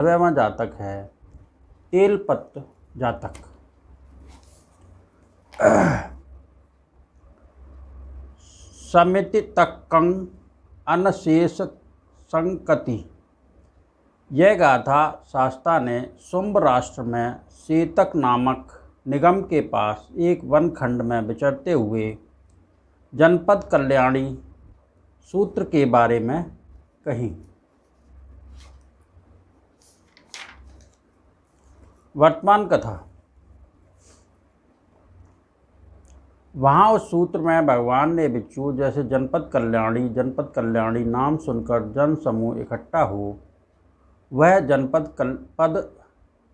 9वां जातक है तेलपत्र जातक। समिति तक्कं अनशेष संकति। यह गाथा शास्ता ने शुंभ राष्ट्र में सेतक नामक निगम के पास एक वनखंड में विचरते हुए जनपद कल्याणी सूत्र के बारे में कही। वर्तमान कथा। वहाँ उस सूत्र में भगवान ने बिच्छू जैसे जनपद कल्याणी नाम सुनकर जन समूह इकट्ठा हो वह जनपद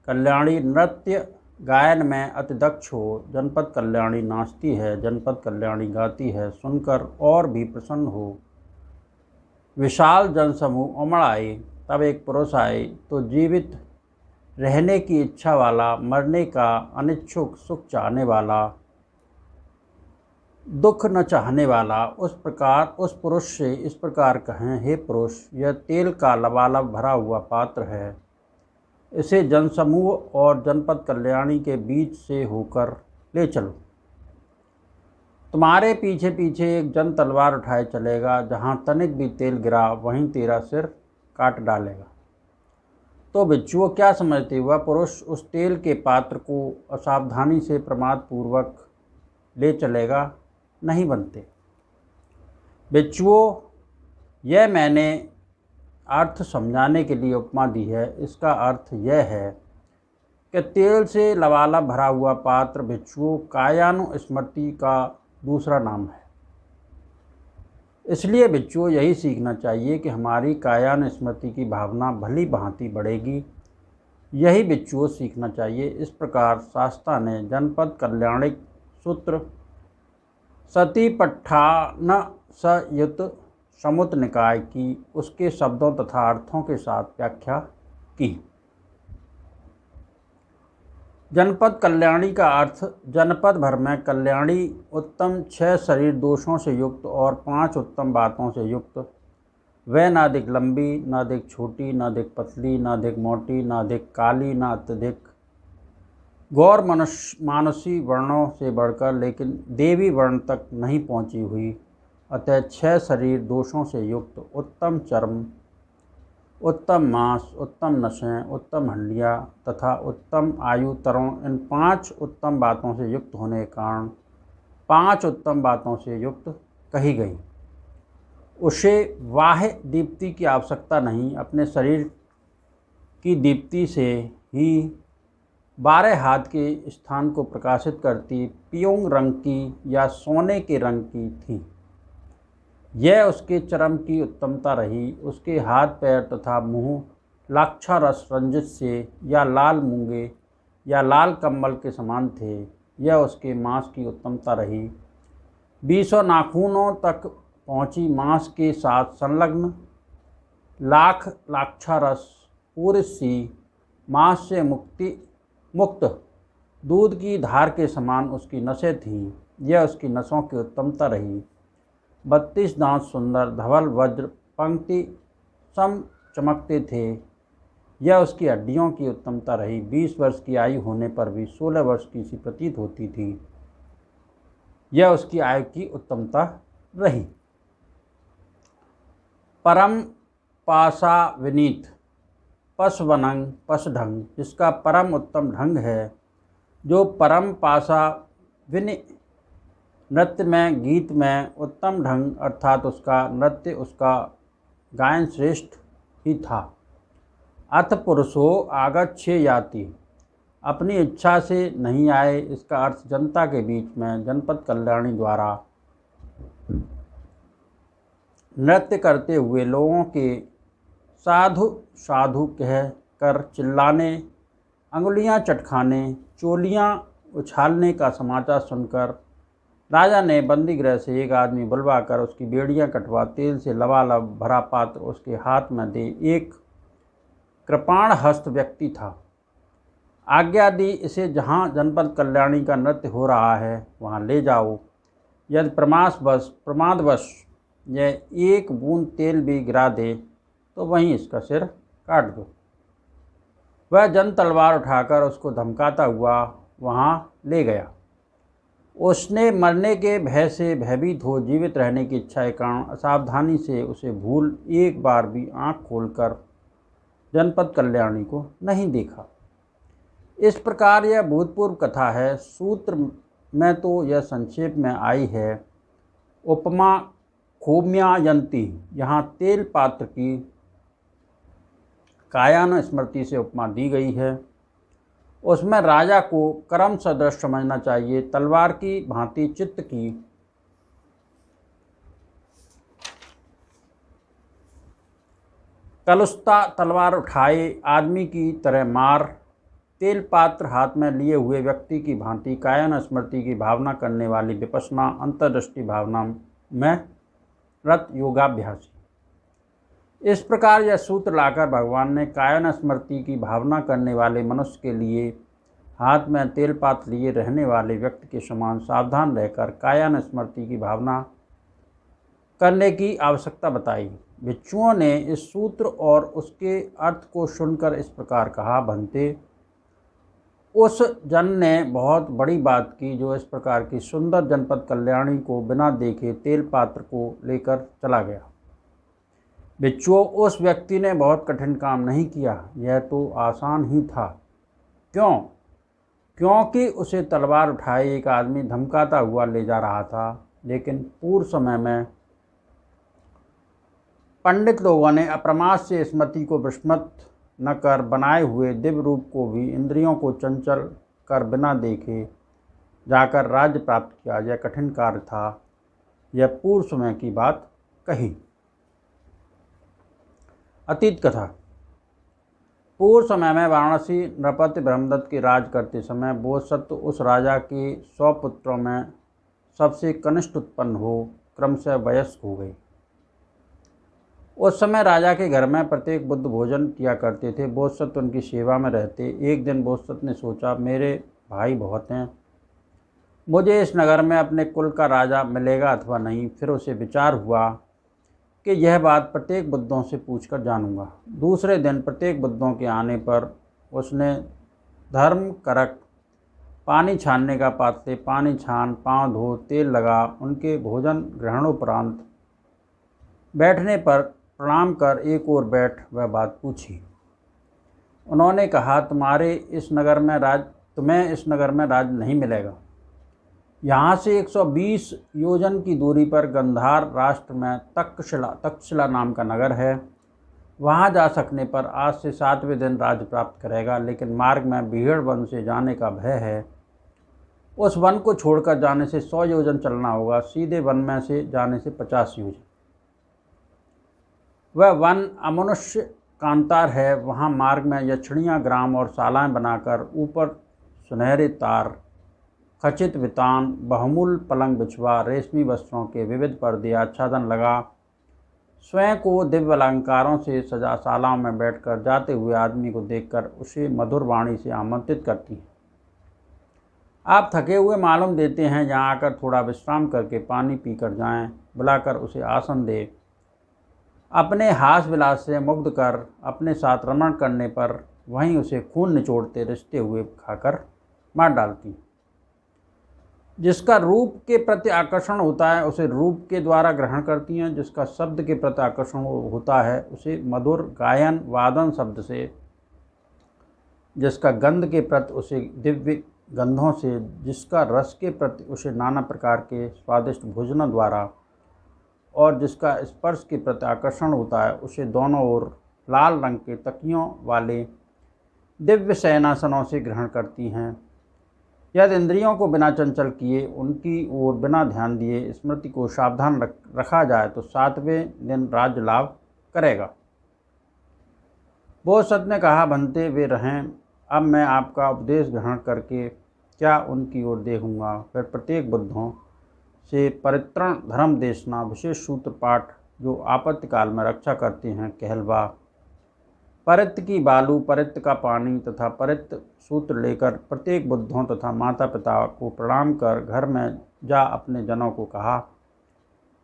कल्याणी नृत्य गायन में अति दक्ष हो। जनपद कल्याणी नाचती है, जनपद कल्याणी गाती है, सुनकर और भी प्रसन्न हो। विशाल जनसमूह उमड़ आए। तब एक पुरुष आए तो जीवित रहने की इच्छा वाला, मरने का अनिच्छुक, सुख चाहने वाला, दुख न चाहने वाला उस पुरुष से इस प्रकार कहें, हे पुरुष, यह तेल का लबालब भरा हुआ पात्र है। इसे जनसमूह और जनपद कल्याणी के बीच से होकर ले चलो। तुम्हारे पीछे पीछे एक जन तलवार उठाए चलेगा, जहाँ तनिक भी तेल गिरा वहीं तेरा सिर काट डालेगा। तो बिच्छुओं, क्या समझते हुआ पुरुष उस तेल के पात्र को असावधानी से प्रमादपूर्वक ले चलेगा? नहीं बनते। बिच्छुओं, यह मैंने अर्थ समझाने के लिए उपमा दी है। इसका अर्थ यह है कि तेल से लबालब भरा हुआ पात्र बिच्छुओं कायानुस्मृति का दूसरा नाम है। इसलिए बिच्छुओं, यही सीखना चाहिए कि हमारी कायानुस्मृति की भावना भली भांति बढ़ेगी। यही बिच्छुओं सीखना चाहिए। इस प्रकार शास्ता ने जनपद कल्याणी सूत्र सतीपट्ठान सयुत समुत निकाय की उसके शब्दों तथा अर्थों के साथ व्याख्या की। जनपद कल्याणी का अर्थ जनपद भर में कल्याणी उत्तम 6 शरीर दोषों से युक्त और 5 उत्तम बातों से युक्त। वह न अधिक लंबी, न अधिक छोटी, न अधिक पतली, न अधिक मोटी, न अधिक काली, न अत्यधिक गौर मानसी वर्णों से बढ़कर लेकिन देवी वर्ण तक नहीं पहुंची हुई। अतः 6 शरीर दोषों से युक्त, उत्तम चर्म, उत्तम मांस, उत्तम नसें, उत्तम हड्डियाँ तथा उत्तम आयु तरों, इन 5 उत्तम बातों से युक्त होने के कारण 5 उत्तम बातों से युक्त कही गई। उसे बाह्य दीप्ति की आवश्यकता नहीं। अपने शरीर की दीप्ति से ही 12 हाथ के स्थान को प्रकाशित करती पियोंग रंग की या सोने के रंग की थी। यह उसके चर्म की उत्तमता रही। उसके हाथ पैर तथा मुंह लाक्षारस रंजित से या लाल मूंगे या लाल कम्बल के समान थे। यह उसके मांस की उत्तमता रही। 20 नाखूनों तक पहुँची मांस के साथ संलग्न लाख लाक्षारस पूरी सी मांस से मुक्त दूध की धार के समान उसकी नसें थीं। यह उसकी नसों की उत्तमता रही। 32 दांत सुंदर धवल वज्र पंक्ति सम चमकते थे। यह उसकी हड्डियों की उत्तमता रही। 20 वर्ष की आयु होने पर भी 16 वर्ष की सी प्रतीत होती थी। यह उसकी आयु की उत्तमता रही। परम पासा विनीत पशवनंग पशढंग, जिसका परम उत्तम ढंग है, जो परम पासा विनि नृत्य में, गीत में उत्तम ढंग अर्थात उसका नृत्य, उसका गायन श्रेष्ठ ही था। अथ पुरुषो आगच्छे याति, अपनी इच्छा से नहीं आए। इसका अर्थ जनता के बीच में जनपद कल्याणी द्वारा नृत्य करते हुए लोगों के साधु साधु कह कर चिल्लाने, अंगुलियां चटखाने, चोलियां उछालने का समाचार सुनकर राजा ने बंदी गृह से एक आदमी बुलवाकर उसकी बेड़ियां कटवा तेल से लबालब भरा पात्र उसके हाथ में दे। एक कृपाण हस्त व्यक्ति था। आज्ञा दी, इसे जहाँ जनपद कल्याणी का नृत्य हो रहा है वहाँ ले जाओ। यदि प्रमादवश यह एक बूंद तेल भी गिरा दे तो वहीं इसका सिर काट दो। वह जन तलवार उठाकर उसको धमकाता हुआ वहाँ ले गया। उसने मरने के भय से भयभीत हो जीवित रहने की इच्छा के कारण असावधानी से उसे भूल एक बार भी आँख खोलकर जनपद कल्याणी को नहीं देखा। इस प्रकार यह भूतपूर्व कथा है। सूत्र में तो यह संक्षेप में आई है। उपमा खोम्यायंती, यहाँ तेल पात्र की कायान स्मृति से उपमा दी गई है। उसमें राजा को कर्म सदृश समझना चाहिए। तलवार की भांति चित्त की कलुषता तलवार उठाए आदमी की तरह मार, तेल पात्र हाथ में लिए हुए व्यक्ति की भांति कायन स्मृति की भावना करने वाली विपश्यना अंतर्दृष्टि भावना में रत योगाभ्यासी। इस प्रकार यह सूत्र लाकर भगवान ने कायन स्मृति की भावना करने वाले मनुष्य के लिए हाथ में तेल पात्र लिए रहने वाले व्यक्ति के समान सावधान रहकर कायन स्मृति की भावना करने की आवश्यकता बताई। भिक्षुओं ने इस सूत्र और उसके अर्थ को सुनकर इस प्रकार कहा, भंते, उस जन ने बहुत बड़ी बात की जो इस प्रकार की सुंदर जनपद कल्याणी को बिना देखे तेल पात्र को लेकर चला गया। भिक्षुओं, उस व्यक्ति ने बहुत कठिन काम नहीं किया, यह तो आसान ही था। क्यों? क्योंकि उसे तलवार उठाए एक आदमी धमकाता हुआ ले जा रहा था। लेकिन पूर्व समय में पंडित लोगों ने अप्रमाद से स्मृति को विस्मृत न कर बनाए हुए दिव्य रूप को भी इंद्रियों को चंचल कर बिना देखे जाकर राज्य प्राप्त किया। यह कठिन कार्य था। यह पूर्व समय की बात कही। अतीत कथा। पूर्व समय में वाराणसी नृपति ब्रह्मदत्त के राज करते समय बोधसत्व उस राजा के 100 पुत्रों में सबसे कनिष्ठ उत्पन्न हो क्रमशः वयस्क हो गए। उस समय राजा के घर में प्रत्येक बुद्ध भोजन किया करते थे। बोधसत्व उनकी सेवा में रहते। एक दिन बोधसत्व ने सोचा, मेरे भाई बहुत हैं, मुझे इस नगर में अपने कुल का राजा मिलेगा अथवा नहीं। फिर उसे विचार हुआ कि यह बात प्रत्येक बुद्धों से पूछकर जानूंगा। दूसरे दिन प्रत्येक बुद्धों के आने पर उसने धर्म करक पानी छानने का पात्र ले पानी छान, पाँव धो, तेल लगा, उनके भोजन ग्रहणोपरांत बैठने पर प्रणाम कर एक ओर बैठ वह बात पूछी। उन्होंने कहा, तुम्हें इस नगर में राज नहीं मिलेगा। यहाँ से 120 योजन की दूरी पर गंधार राष्ट्र में तक्षशिला नाम का नगर है। वहाँ जा सकने पर आज से 7वें दिन राज्य प्राप्त करेगा। लेकिन मार्ग में भीड़ वन से जाने का भय है। उस वन को छोड़कर जाने से 100 योजन चलना होगा। सीधे वन में से जाने से 50 योजन। वह वन अमनुष्य कांतार है। वहाँ मार्ग में यक्षिणियाँ ग्राम और शालाएँ बनाकर ऊपर सुनहरे तार, खचित वितान, बहुमूल पलंग बिछवा, रेशमी वस्त्रों के विविध पर्दे आच्छादन लगा, स्वयं को दिव्य अलंकारों से सजा शालाओं में बैठकर जाते हुए आदमी को देखकर उसे मधुर वाणी से आमंत्रित करती हैं। आप थके हुए मालूम देते हैं, यहाँ आकर थोड़ा विश्राम करके पानी पीकर जाएं। बुलाकर उसे आसन दे। अपने हास विलास से मुग्ध कर अपने साथ रमण करने पर वहीं उसे खून निचोड़ते रिश्ते हुए खाकर मार डालती। जिसका रूप के प्रति आकर्षण होता है उसे रूप के द्वारा ग्रहण करती हैं। जिसका शब्द के प्रति आकर्षण होता है उसे मधुर गायन वादन शब्द से, जिसका गंध के प्रति उसे दिव्य गंधों से, जिसका रस के प्रति उसे नाना प्रकार के स्वादिष्ट भोजनों द्वारा, और जिसका स्पर्श के प्रति आकर्षण होता है उसे दोनों ओर लाल रंग के तकियों वाले दिव्य शयनासनों से ग्रहण करती हैं। यदि इंद्रियों को बिना चंचल किए, उनकी ओर बिना ध्यान दिए स्मृति को सावधान रखा जाए तो 7वें दिन राज्य लाभ करेगा। बोधसत्व ने कहा, बनते वे रहें, अब मैं आपका उपदेश ग्रहण करके क्या उनकी ओर देखूंगा। फिर प्रत्येक बुद्धों से परित्रण धर्म देशना, विशेष सूत्र पाठ जो आपत्ति काल में रक्षा करते हैं कहलवा, परित्त की बालू, परित्त का पानी तथा परित्त सूत्र लेकर प्रत्येक बुद्धों तथा माता पिता को प्रणाम कर घर में जा अपने जनों को कहा,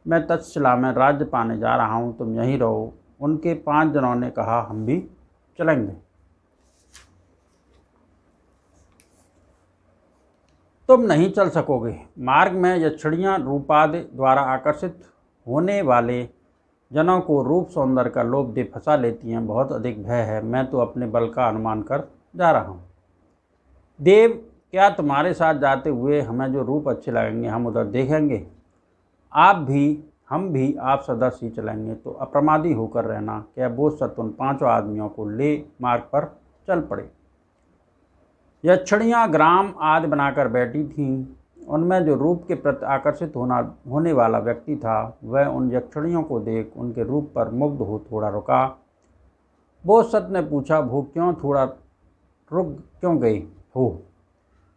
मैं तक्षशिला में राज्य पाने जा रहा हूँ, तुम यहीं रहो। उनके 5 जनों ने कहा, हम भी चलेंगे। तुम नहीं चल सकोगे। मार्ग में यक्षिणियाँ रूपादि द्वारा आकर्षित होने वाले जनों को रूप सौंदर्य का लोभ दे फंसा लेती हैं। बहुत अधिक भय है, मैं तो अपने बल का अनुमान कर जा रहा हूँ। देव, क्या तुम्हारे साथ जाते हुए हमें जो रूप अच्छे लगेंगे हम उधर देखेंगे? हम भी आप सदस्य ही चलेंगे, तो अप्रमादी होकर रहना। क्या बोधसत्व उन 5 आदमियों को ले मार्ग पर चल पड़े। यक्षिणियाँ ग्राम आदि बनाकर बैठी थीं। उनमें जो रूप के प्रति आकर्षित होने वाला व्यक्ति था, वह उन यक्षिणियों को देख उनके रूप पर मुग्ध हो थोड़ा रुका। बोधसत्व ने पूछा, भो क्यों थोड़ा रुक क्यों गई हो?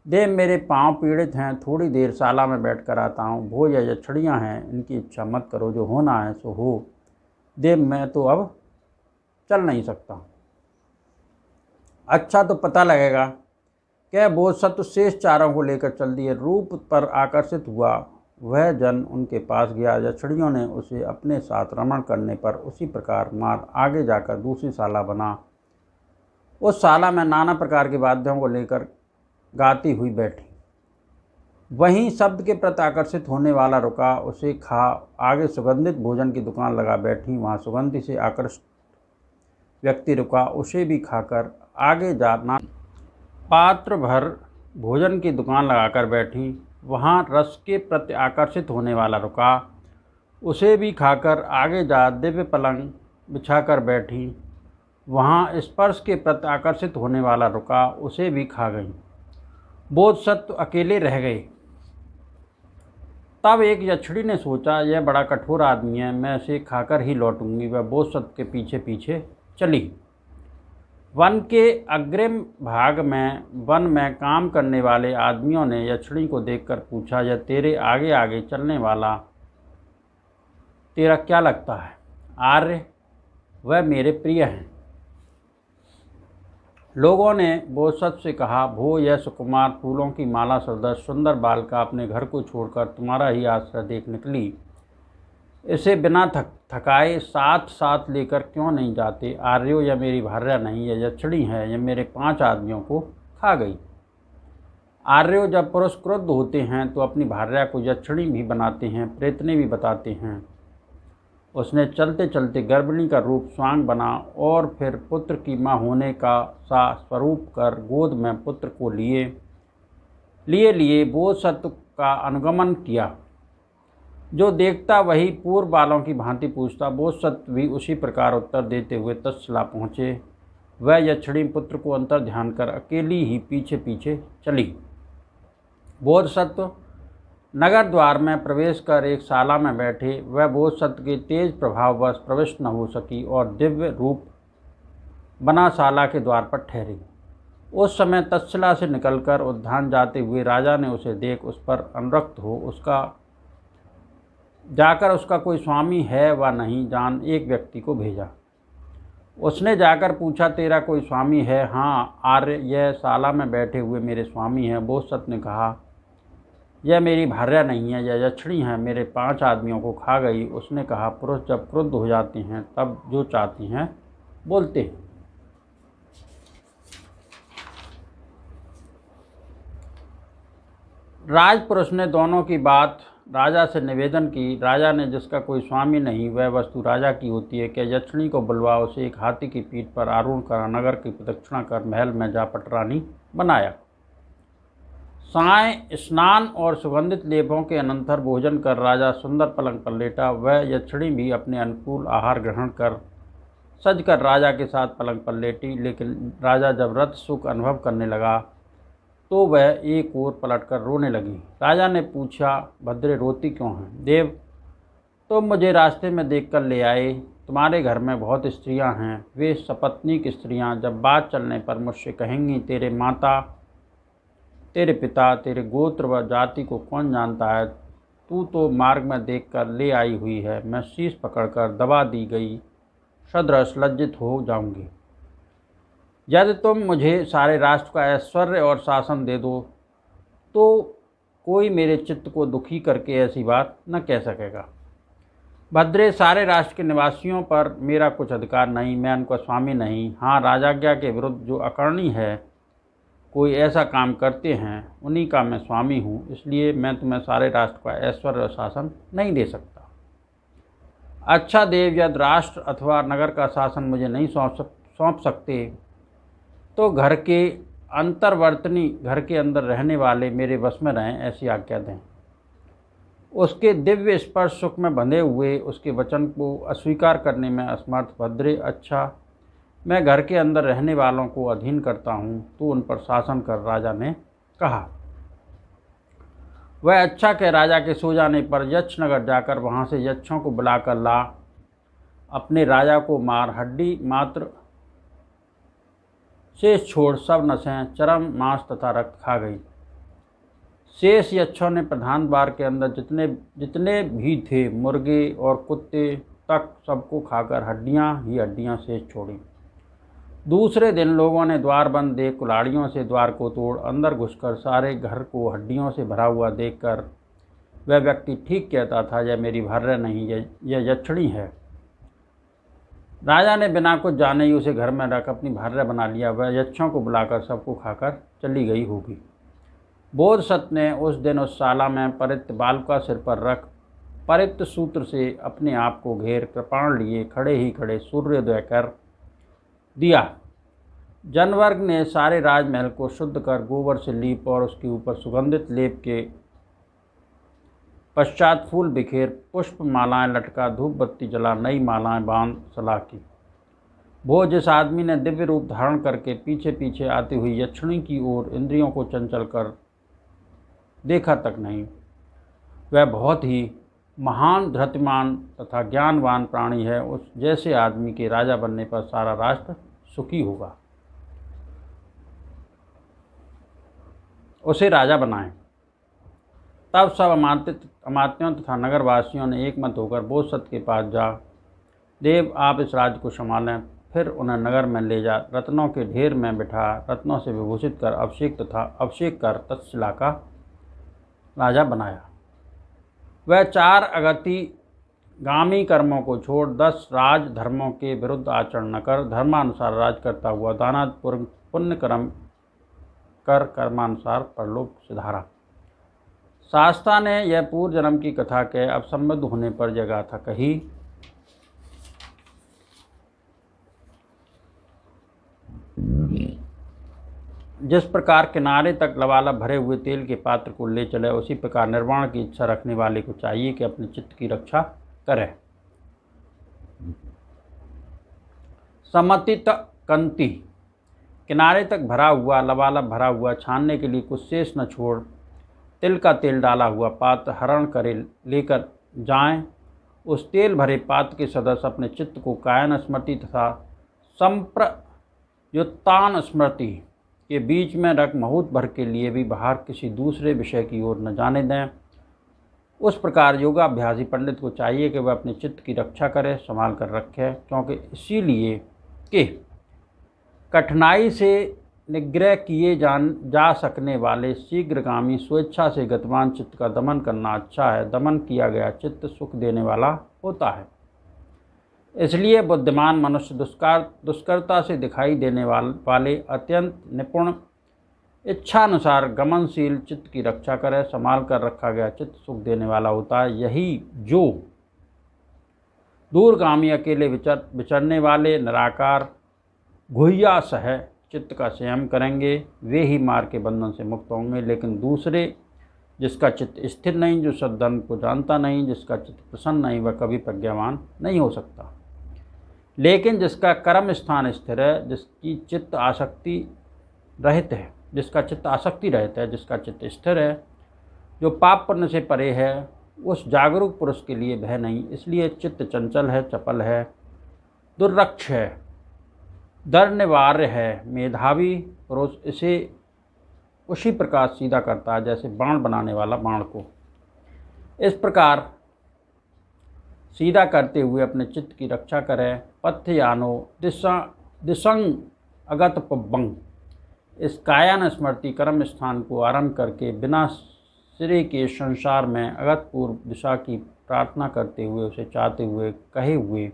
देव, मेरे पाँव पीड़ित हैं, थोड़ी देर शाला में बैठ कर आता हूँ। भो, यह यक्षिणियाँ हैं, इनकी इच्छा मत करो, जो होना है सो हो। देव, मैं तो अब चल नहीं सकता। अच्छा, तो पता लगेगा। क्या बोधसत्व शेष चारों को लेकर चल दिए। रूप पर आकर्षित हुआ वह जन उनके पास गया। यक्षिणियों ने उसे अपने साथ रमण करने पर उसी प्रकार मार आगे जाकर दूसरी शाला बना। उस शाला में नाना प्रकार के वाद्यों को लेकर गाती हुई बैठी। वहीं शब्द के प्रति आकर्षित होने वाला रुका, उसे खा आगे सुगंधित भोजन की दुकान लगा बैठी। वहाँ सुगंधि से आकर्षित व्यक्ति रुका, उसे भी खाकर आगे जाना। पात्र भर भोजन की दुकान लगाकर बैठी। वहाँ रस के प्रति आकर्षित होने वाला रुका, उसे भी खाकर आगे जा दिव्य पलंग बिछाकर बैठी। वहाँ स्पर्श के प्रति आकर्षित होने वाला रुका, उसे भी खा गई। बोधसत्व अकेले रह गए। तब एक यक्षिणी ने सोचा, यह बड़ा कठोर आदमी है, मैं इसे खाकर ही लौटूंगी। वह बोधसत्व के पीछे पीछे चली। वन के अग्रिम भाग में वन में काम करने वाले आदमियों ने यक्षिणी को देखकर पूछा, यह तेरे आगे आगे चलने वाला तेरा क्या लगता है? आर्य, वह मेरे प्रिय हैं। लोगों ने बोधसत्व से कहा, भो, यह सुकुमार फूलों की माला सदृश सुंदर बालिका अपने घर को छोड़कर तुम्हारा ही आश्रय देख निकली। इसे बिना थकाए साथ साथ लेकर क्यों नहीं जाते? आर्यो, यह मेरी भार्या नहीं, यह यक्षिणी है, यह मेरे 5 आदमियों को खा गई। आर्यो, जब पुरुष क्रुद्ध होते हैं तो अपनी भार्या को यक्षिणी भी बनाते हैं, प्रेतनी भी बताते हैं। उसने चलते चलते गर्भिणी का रूप स्वांग बना और फिर पुत्र की माँ होने का सा स्वरूप कर गोद में पुत्र को लिए बोधसत्व का अनुगमन किया। जो देखता वही पूर्व बालों की भांति पूछता। बोधसत्व भी उसी प्रकार उत्तर देते हुए तक्षशिला पहुँचे। वह यक्षिणी पुत्र को अंतर ध्यान कर अकेली ही पीछे पीछे चली। बोधसत्व नगर द्वार में प्रवेश कर एक शाला में बैठे। वह बोधसत्व के तेज प्रभाववश प्रविष्ट न हो सकी और दिव्य रूप बना शाला के द्वार पर ठहरी। उस समय तक्षशिला से निकलकर उद्यान जाते हुए राजा ने उसे देख उस पर अनुरक्त हो उसका कोई स्वामी है व नहीं जान एक व्यक्ति को भेजा। उसने जाकर पूछा, तेरा कोई स्वामी है? हाँ आर्य, यह शाला में बैठे हुए मेरे स्वामी हैं। बोधसत्व ने कहा, यह मेरी भार्या नहीं है, यह यक्षिणी है, मेरे 5 आदमियों को खा गई। उसने कहा, पुरुष जब क्रुद्ध हो जाते हैं तब जो चाहती हैं बोलते हैं। राजपुरुष ने दोनों की बात राजा से निवेदन की। राजा ने, जिसका कोई स्वामी नहीं वह वस्तु राजा की होती है, क्या यक्षिणी को बुलवा उसे एक हाथी की पीठ पर आरूढ़ कर नगर की प्रदक्षिणा कर महल में जा पटरानी बनाया। साय स्नान और सुगंधित लेपों के अनंतर भोजन कर राजा सुंदर पलंग पर लेटा। वह यक्षिणी भी अपने अनुकूल आहार ग्रहण कर सजकर राजा के साथ पलंग पर लेटी। लेकिन राजा जब रत सुख अनुभव करने लगा तो वह एक ओर पलटकर रोने लगी। राजा ने पूछा, भद्रे रोती क्यों हैं? देव, तुम मुझे रास्ते में देखकर ले आए। तुम्हारे घर में बहुत स्त्रियां हैं, वे सपत्नीक स्त्रियां जब बात चलने पर मुझसे कहेंगी, तेरे माता, तेरे पिता, तेरे गोत्र व जाति को कौन जानता है? तू तो मार्ग में देखकर ले आई हुई है। मैं शीश पकड़कर दबा दी गई सदृश लज्जित हो जाऊंगी। यदि तुम मुझे सारे राष्ट्र का ऐश्वर्य और शासन दे दो तो कोई मेरे चित्त को दुखी करके ऐसी बात न कह सकेगा। भद्रे, सारे राष्ट्र के निवासियों पर मेरा कुछ अधिकार नहीं, मैं उनका स्वामी नहीं। हाँ, राजाज्ञा के विरुद्ध जो अकर्णी है कोई ऐसा काम करते हैं उन्हीं का मैं स्वामी हूँ, इसलिए मैं तुम्हें सारे राष्ट्र का ऐश्वर्य और शासन नहीं दे सकता। अच्छा देव, यदि राष्ट्र अथवा नगर का शासन मुझे नहीं सौंप सकते तो घर के अंतर्वर्तनी, घर के अंदर रहने वाले मेरे वश में रहें, ऐसी आज्ञा दें। उसके दिव्य स्पर्श सुख में बंधे हुए उसके वचन को अस्वीकार करने में असमर्थ भद्रे, अच्छा मैं घर के अंदर रहने वालों को अधीन करता हूँ, तू उन पर शासन कर, राजा ने कहा। वह अच्छा कह राजा के सो जाने पर यक्ष नगर जाकर वहाँ से यक्षों को बुलाकर ला, अपने राजा को मार, हड्डी मात्र शेष छोड़ सब नसें, चरम मांस तथा रक्त खा गई। शेष यक्षों ने प्रधान द्वार के अंदर जितने भी थे, मुर्गे और कुत्ते तक, सबको खाकर हड्डियां ही हड्डियां शेष छोड़ी। दूसरे दिन लोगों ने द्वार बंद देख कुल्हाड़ियों से द्वार को तोड़ अंदर घुसकर सारे घर को हड्डियों से भरा हुआ देखकर वह व्यक्ति ठीक कहता था, यह मेरी भर्र नहीं, यह यक्षिणी है। राजा ने बिना कुछ जाने ही उसे घर में रख अपनी भर्र बना लिया। वह यक्षों को बुलाकर सबको खाकर चली गई होगी। बोधसत्व ने उस दिन उस शाला में परित बालका सिर पर रख परित सूत्र से अपने आप को घेर कृपाण लिए खड़े ही खड़े सूर्योदय कर दिया। जनवर्ग ने सारे राजमहल को शुद्ध कर गोबर से लीप और उसके ऊपर सुगंधित लेप के पश्चात फूल बिखेर, पुष्प मालाएं लटका, धूप बत्ती जला, नई मालाएं बांध सलाह की। वो जिस आदमी ने दिव्य रूप धारण करके पीछे पीछे आती हुई यक्षिणी की ओर इंद्रियों को चंचल कर देखा तक नहीं, वह बहुत ही महान धृतिमान तथा ज्ञानवान प्राणी है। उस जैसे आदमी के राजा बनने पर सारा राष्ट्र सुखी होगा। उसे राजा बनाएं। तब सब अमात्यों तथा नगरवासियों ने एक मत होकर बोधसत्व के पास जा, देव आप इस राज्य को संभालें। फिर उन्हें नगर में ले जा रत्नों के ढेर में बिठा रत्नों से विभूषित कर अभिषेक कर तक्षशिला का राजा बनाया। वह 4 अगति गामी कर्मों को छोड़ 10 राज धर्मों के विरुद्ध आचरण न कर धर्मानुसार राज करता हुआ दाना पुण्य कर्म कर कर्मानुसार परलोक सिधारा। शास्त्रा ने यह पूर्व जन्म की कथा के अब संबद्ध होने पर यह गाथा कही। जिस प्रकार किनारे तक लबालब भरे हुए तेल के पात्र को ले चले, उसी प्रकार निर्वाण की इच्छा रखने वाले को चाहिए कि अपने चित्त की रक्षा करे। समतित कंति, किनारे तक भरा हुआ लबालब भरा हुआ, छानने के लिए कुछ शेष न छोड़ तिल का तेल डाला हुआ पात्र हरण करे लेकर जाएं। उस तेल भरे पात्र के सदस्य अपने चित्त को कायन स्मृति तथा संप्रयुत्तान स्मृति के बीच में रख महूत भर के लिए भी बाहर किसी दूसरे विषय की ओर न जाने दें। उस प्रकार योगाभ्यासी पंडित को चाहिए कि वह अपने चित्त की रक्षा करे, संभाल कर रखे, क्योंकि इसीलिए कि कठिनाई से निग्रह किए जा सकने वाले शीघ्रगामी स्वेच्छा से गतिमान चित्त का दमन करना अच्छा है। दमन किया गया चित्त सुख देने वाला होता है। इसलिए बुद्धिमान मनुष्य दुष्करता से दिखाई देने वाले अत्यंत निपुण इच्छानुसार गमनशील चित्त की रक्षा करे। संभाल कर रखा गया चित्त सुख देने वाला होता है। यही जो दूरगामी अकेले विचरने वाले निराकार गुह्यास है चित्त का संयम करेंगे, वे ही मार के बंधन से मुक्त होंगे। लेकिन दूसरे, जिसका चित्त स्थिर नहीं, जो सद्धर्म को जानता नहीं, जिसका चित्त प्रसन्न नहीं, वह कभी प्रज्ञावान नहीं हो सकता। लेकिन जिसका कर्म स्थान स्थिर है, जिसकी चित्त आसक्ति रहित है, जिसका चित्त आसक्ति रहित है, जिसका चित्त स्थिर है, जो पाप पुण्य से परे है, उस जागरूक पुरुष के लिए भय नहीं। इसलिए चित्त चंचल है, चपल है, दुर्रक्ष है, दर निवार्य है। मेधावी पुरुष इसे उसी प्रकार सीधा करता है जैसे बाण बनाने वाला बाण को। इस प्रकार सीधा करते हुए अपने चित्त की रक्षा करें। पथ्यानो दिशंग अगत पब्बंग, इस कायान स्मृति कर्म स्थान को आरंभ करके बिना सिरे के संसार में अगत पूर्व दिशा की प्रार्थना करते हुए, उसे चाहते हुए, कहे हुए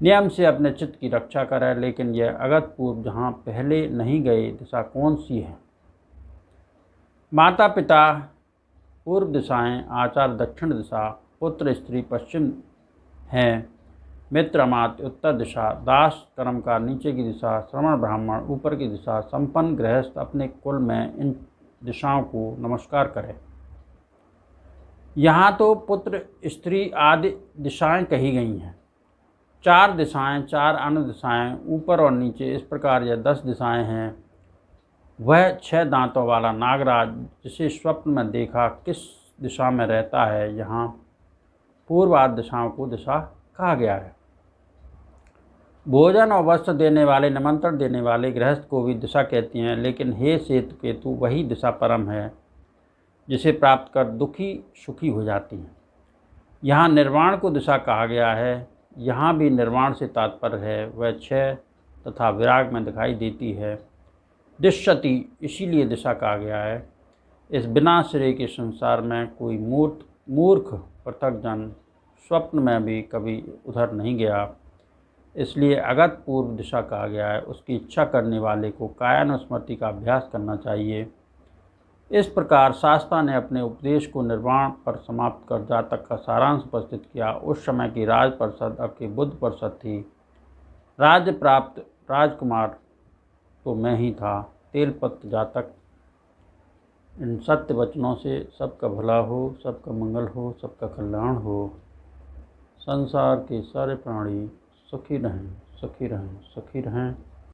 नियम से अपने चित्त की रक्षा करें, लेकिन यह अगत पूर्व जहाँ पहले नहीं गए दिशा कौन सी है? माता पिता पूर्व दिशाएं, आचार्य दक्षिण दिशा, पुत्र स्त्री पश्चिम हैं, मित्र अमात्य उत्तर दिशा, दास कर्मकार नीचे की दिशा, श्रमण ब्राह्मण ऊपर की दिशा, संपन्न गृहस्थ अपने कुल में इन दिशाओं को नमस्कार करें। यहाँ तो पुत्र स्त्री आदि दिशाएं कही गई हैं। 4 दिशाएं, 4 अन्य दिशाएं ऊपर और नीचे, इस प्रकार यह 10 दिशाएं हैं। वह 6 दांतों वाला नागराज जिसे स्वप्न में देखा किस दिशा में रहता है? यहाँ पूर्व आदि दिशाओं को दिशा कहा गया है। भोजन और वस्त्र देने वाले, निमंत्रण देने वाले गृहस्थ को भी दिशा कहती हैं, लेकिन हे श्वेत केतु, वही दिशा परम है जिसे प्राप्त कर दुखी सुखी हो जाती हैं। यहाँ निर्वाण को दिशा कहा गया है। यहाँ भी निर्वाण से तात्पर्य है वह क्षय तथा विराग में दिखाई देती है। दिश्यति इसीलिए दिशा कहा गया है। इस बिना सिरे के संसार में कोई मूर्ख पृथक जन स्वप्न में भी कभी उधर नहीं गया, इसलिए अगत पूर्व दिशा कहा गया है। उसकी इच्छा करने वाले को कायानुस्मृति का अभ्यास करना चाहिए। इस प्रकार शास्त्रा ने अपने उपदेश को निर्वाण पर समाप्त कर जातक का सारांश उपस्थित किया। उस समय की राज परिषद अब की बुद्ध परिषद थी। राज्य प्राप्त राजकुमार तो मैं ही था। तेलपत्र जातक इन सत्य वचनों से सबका भला हो, सबका मंगल हो, सबका कल्याण हो। संसार के सारे प्राणी सुखी रहें, सुखी रहें, सुखी रहें।